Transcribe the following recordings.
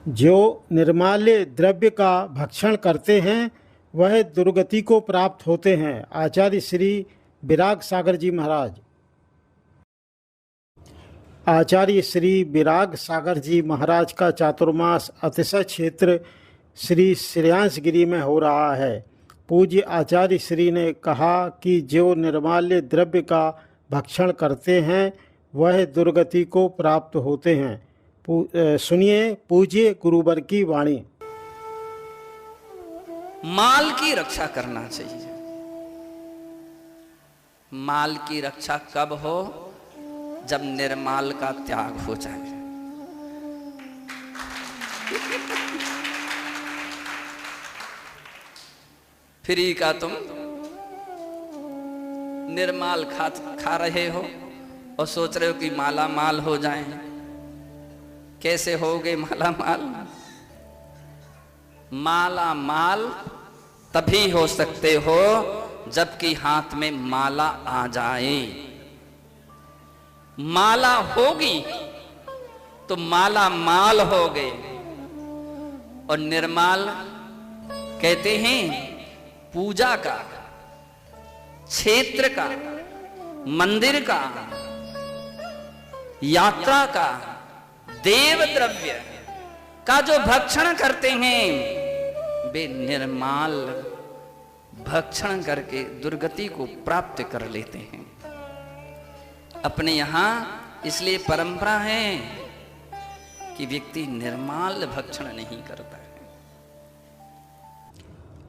जो निर्माल्य द्रव्य का भक्षण करते हैं वह दुर्गति को प्राप्त होते हैं। आचार्य श्री विराग सागर जी महाराज। आचार्य श्री विराग सागर जी महाराज का चातुर्मास अतिशय क्षेत्र श्री श्रेयांसगिरी में हो रहा है। पूज्य आचार्य श्री ने कहा कि जो निर्माल्य द्रव्य का भक्षण करते हैं वह दुर्गति को प्राप्त होते हैं। सुनिए पूज्य गुरुवर की वाणी। माल की रक्षा करना चाहिए। माल की रक्षा कब हो? जब निर्माल का त्याग हो जाए। फ्री का तुम निर्माल खा रहे हो और सोच रहे हो कि माला माल हो जाएं। कैसे होगे माला माल? माला माल तभी हो सकते हो जबकि हाथ में माला आ जाए। माला होगी तो माला माल हो गए। और निर्माल कहते हैं पूजा का, क्षेत्र का, मंदिर का, यात्रा का, देव द्रव्य का जो भक्षण करते हैं वे निर्माल भक्षण करके दुर्गति को प्राप्त कर लेते हैं। अपने यहां इसलिए परंपरा है कि व्यक्ति निर्माल भक्षण नहीं करता है।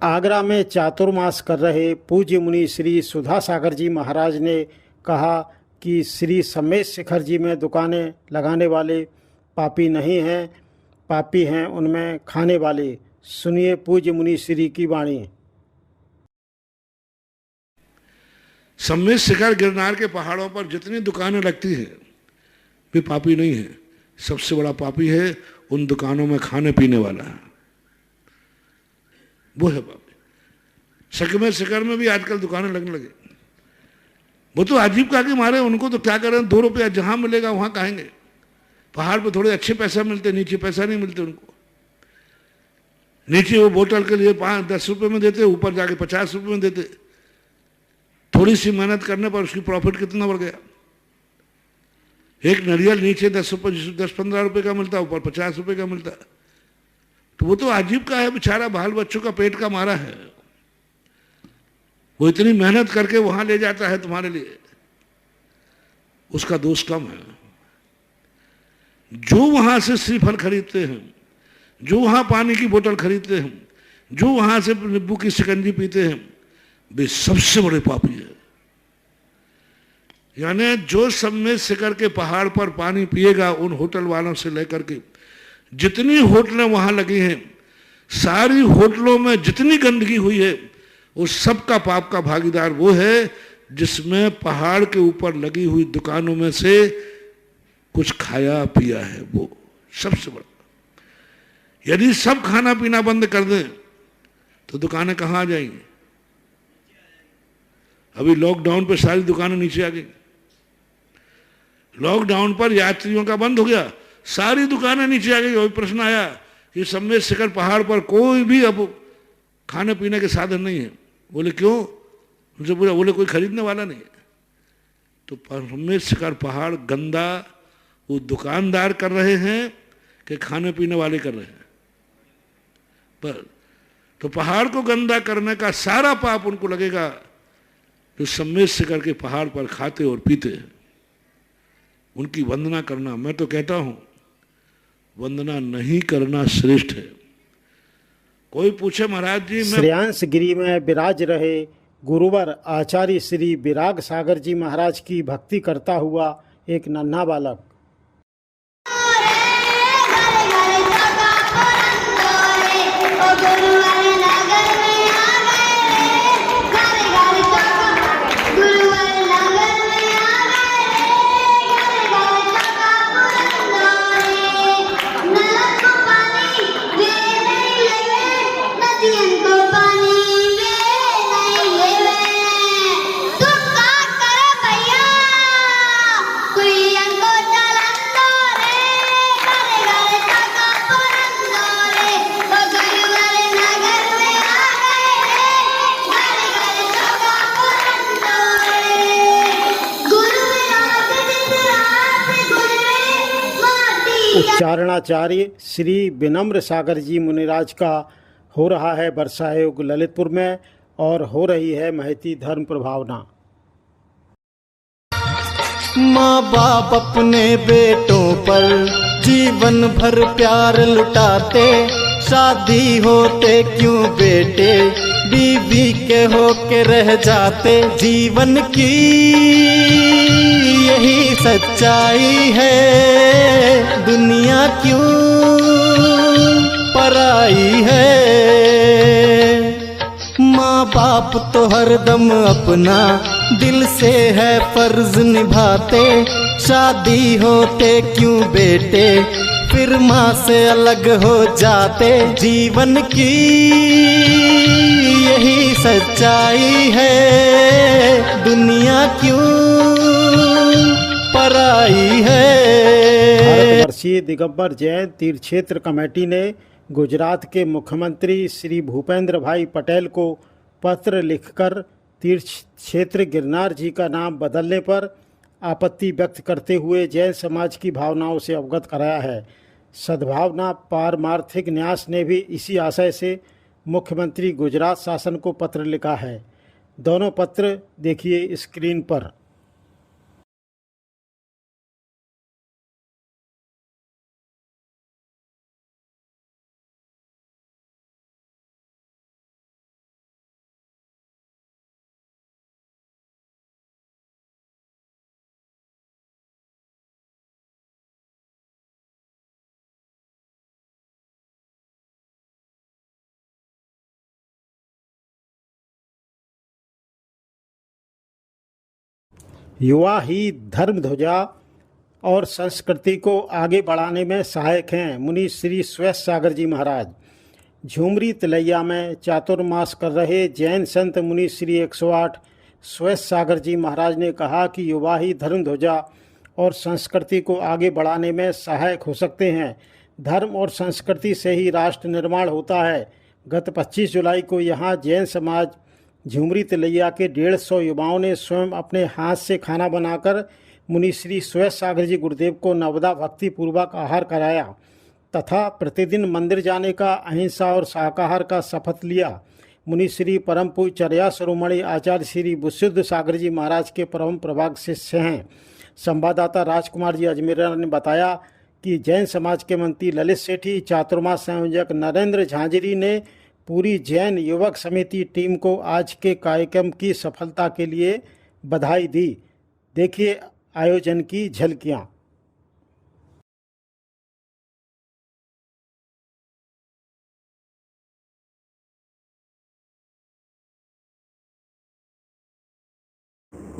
आगरा में चातुर्मास कर रहे पूज्य मुनि श्री सुधा सागर जी महाराज ने कहा कि श्री सम्मेद शिखर जी में दुकानें लगाने वाले पापी नहीं हैं, पापी हैं उनमें खाने वाले। सुनिए पूज्य मुनि श्री की वाणी। सम्मेद शिखर गिरनार के पहाड़ों पर जितनी दुकानें लगती हैं वे पापी नहीं है। सबसे बड़ा पापी है उन दुकानों में खाने पीने वाला, वो है पापी। सम्मेद शिखर में भी आजकल दुकानें लगने लगे। वो तो आजीविका के मारे, उनको तो क्या करें, 2 रुपया जहां मिलेगा वहां खाएंगे। पहाड़ पे थोड़े अच्छे पैसा मिलते, नीचे पैसा नहीं मिलते उनको। नीचे वो बोतल के लिए 5-10 रुपए में देते, ऊपर जाके 50 रुपए में देते। थोड़ी सी मेहनत करने पर उसकी प्रॉफिट कितना बढ़ गया। एक नारियल नीचे 10-15 रुपए का मिलता, ऊपर 50 रुपए का मिलता। तो वो तो आजीविका है, बेचारा बाल बच्चों का पेट का मारा है। वो इतनी मेहनत करके वहां ले जाता है तुम्हारे लिए, उसका दोष कम है। जो वहां से श्रीफल खरीदते हैं, जो वहां पानी की बोतल खरीदते हैं, जो वहां से नींबू की शिकंजी पीते हैं, वे सबसे बड़े पापी है। यानी जो सम्मेद शिखर के पहाड़ पर पानी पिएगा, उन होटल वालों से लेकर के जितनी होटलें वहां लगी हैं, सारी होटलों में जितनी गंदगी हुई है, उस सबका पाप का भागीदार वो है जिसमें पहाड़ के ऊपर लगी हुई दुकानों में से कुछ खाया पिया है। वो सबसे बड़ा। यदि सब खाना पीना बंद कर दें तो दुकानें कहां आ जाएंगी? अभी लॉकडाउन पे सारी दुकानें नीचे आ गई। लॉकडाउन पर यात्रियों का बंद हो गया, सारी दुकानें नीचे आ गई। और प्रश्न आया कि सम्मेद शिखर पहाड़ पर कोई भी अब खाने पीने के साधन नहीं है। बोले क्यों? उनसे पूछा, बोले कोई खरीदने वाला नहीं है। तो सम्मेद शिखर पहाड़ गंदा वो दुकानदार कर रहे हैं कि खाने पीने वाले कर रहे हैं? पर तो पहाड़ को गंदा करने का सारा पाप उनको लगेगा जो सम्मेद शिखर के पहाड़ पर खाते और पीते हैं। उनकी वंदना करना, मैं तो कहता हूं वंदना नहीं करना श्रेष्ठ है। कोई पूछे महाराज जी, मैं श्रेयांसगिरी में विराज रहे गुरुवर आचार्य श्री विराग सागर जी महाराज की भक्ति करता हुआ एक नन्हा बालक कोई चारणाचार्य श्री विनम्र सागर जी मुनिराज का हो रहा है वर्षा योग ललितपुर में और हो रही है महती धर्म प्रभावना। माँ बाप अपने बेटों पर जीवन भर प्यार लुटाते, शादी होते क्यों बेटे बीवी के होके रह जाते। जीवन की यही सच्चाई है, दुनिया क्यों पराई है। माँ बाप तो हरदम अपना दिल से है फर्ज निभाते, शादी होते क्यों बेटे फिर माँ से अलग हो जाते। जीवन की यही सच्चाई है, दुनिया क्यों पराई है। भारतवर्षीय दिगंबर जैन तीर्थ क्षेत्र कमेटी ने गुजरात के मुख्यमंत्री श्री भूपेंद्र भाई पटेल को पत्र लिखकर तीर्थ क्षेत्र गिरनार जी का नाम बदलने पर आपत्ति व्यक्त करते हुए जैन समाज की भावनाओं से अवगत कराया है। सद्भावना पारमार्थिक न्यास ने भी इसी आशय से मुख्यमंत्री गुजरात शासन को पत्र लिखा है। दोनों पत्र देखिए स्क्रीन पर। युवा ही धर्म ध्वजा और संस्कृति को आगे बढ़ाने में सहायक हैं, मुनि श्री श्वेत सागर जी महाराज। झुमरी तिलैया में चातुर्मास कर रहे जैन संत मुनि श्री 108 श्वेत सागर जी महाराज ने कहा कि युवा ही धर्म ध्वजा और संस्कृति को आगे बढ़ाने में सहायक हो सकते हैं। धर्म और संस्कृति से ही राष्ट्र निर्माण होता है। गत 25 जुलाई को यहाँ जैन समाज झुमरी तिलैया के 150 युवाओं ने स्वयं अपने हाथ से खाना बनाकर मुनि श्री श्वेत सागर जी गुरुदेव को नवदा भक्ति पूर्वक आहार कराया तथा प्रतिदिन मंदिर जाने का, अहिंसा और शाकाहार का शपथ लिया। मुनि श्री परम पूज्य चर्या शिरोमणि आचार्य श्री बुद्धसिद्ध सागर जी महाराज के परम प्रभाग शिष्य हैं। संवाददाता राजकुमार जी अजमेरा ने बताया कि जैन समाज के मंत्री ललित सेठी, चातुर्मास संयोजक नरेंद्र झांझरी ने पूरी जैन युवक समिति टीम को आज के कार्यक्रम की सफलता के लिए बधाई दी। देखिए आयोजन की झलकियां।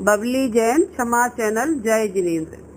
बबली जैन, क्षमा चैनल, जय जिनेन्द्र।